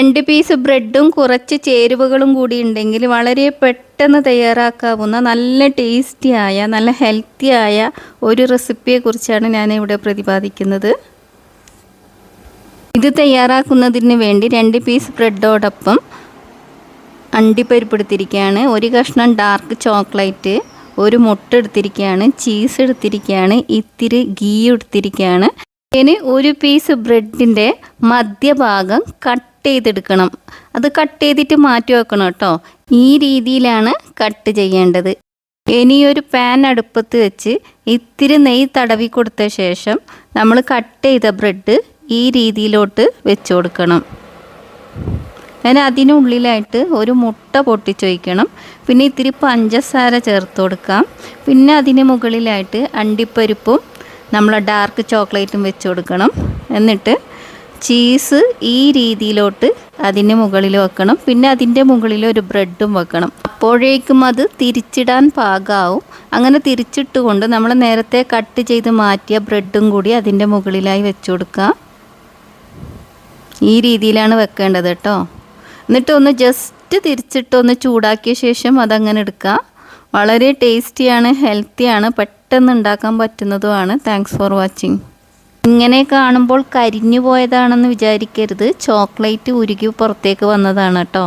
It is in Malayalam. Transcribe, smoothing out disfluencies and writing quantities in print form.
2 പീസ് ബ്രെഡും കുറച്ച് ചേരുവകളും കൂടി ഉണ്ടെങ്കിൽ വളരെ പെട്ടെന്ന് തയ്യാറാക്കാവുന്ന നല്ല ടേസ്റ്റിയായ നല്ല ഹെൽത്തിയായ ഒരു റെസിപ്പിയെക്കുറിച്ചാണ് ഞാനിവിടെ പ്രതിപാദിക്കുന്നത്. ഇത് തയ്യാറാക്കുന്നതിന് വേണ്ടി 2 പീസ് ബ്രെഡോടൊപ്പം അണ്ടിപ്പരിപ്പ് എടുത്തിരിക്കുകയാണ്, ഒരു കഷ്ണം ഡാർക്ക് ചോക്ലേറ്റ്, ഒരു മുട്ട എടുത്തിരിക്കുകയാണ്, ചീസ് എടുത്തിരിക്കുകയാണ്, ഇത്തിരി ഗീ എടുത്തിരിക്കുകയാണ്. ഇനി ഒരു പീസ് ബ്രെഡിൻ്റെ മധ്യഭാഗം കട്ട് ചെയ്തെടുക്കണം. അത് കട്ട് ചെയ്തിട്ട് മാറ്റി വെക്കണം കേട്ടോ. ഈ രീതിയിലാണ് കട്ട് ചെയ്യേണ്ടത്. ഇനി ഒരു പാൻ അടുപ്പത്ത് വെച്ച് ഇത്തിരി നെയ്യ് തടവി കൊടുത്ത ശേഷം നമ്മൾ കട്ട് ചെയ്ത ബ്രെഡ് ഈ രീതിയിലോട്ട് വെച്ച് കൊടുക്കണം. അതിന് അതിനുള്ളിലായിട്ട് ഒരു മുട്ട പൊട്ടിച്ചൊഴിക്കണം. പിന്നെ ഇത്തിരി പഞ്ചസാര ചേർത്ത് കൊടുക്കാം. പിന്നെ അതിന് മുകളിലായിട്ട് അണ്ടിപ്പരിപ്പും നമ്മൾ ഡാർക്ക് ചോക്ലേറ്റും വെച്ച് കൊടുക്കണം. എന്നിട്ട് ചീസ് ഈ രീതിയിലോട്ട് അതിന് മുകളിൽ വെക്കണം. പിന്നെ അതിൻ്റെ മുകളിൽ ഒരു ബ്രെഡും വെക്കണം. അപ്പോഴേക്കും അത് തിരിച്ചിടാൻ പാകമാവും. അങ്ങനെ തിരിച്ചിട്ട് കൊണ്ട് നമ്മൾ നേരത്തെ കട്ട് ചെയ്ത് മാറ്റിയ ബ്രെഡും കൂടി അതിൻ്റെ മുകളിലായി വെച്ച് കൊടുക്കുക. ഈ രീതിയിലാണ് വെക്കേണ്ടത് കേട്ടോ. എന്നിട്ട് ഒന്ന് ജസ്റ്റ് തിരിച്ചിട്ടൊന്ന് ചൂടാക്കിയ ശേഷം അതങ്ങനെ എടുക്കുക. വളരെ ടേസ്റ്റിയാണ്, ഹെൽത്തിയാണ്, പെട്ടെന്ന് ഉണ്ടാക്കാൻ പറ്റുന്നതുമാണ്. Thanks for watching. ഇങ്ങനെ കാണുമ്പോൾ കരിഞ്ഞു പോയതാണെന്ന് വിചാരിക്കരുത്. ചോക്ലേറ്റ് ഉരുകി പുറത്തേക്ക് വന്നതാണ് കേട്ടോ.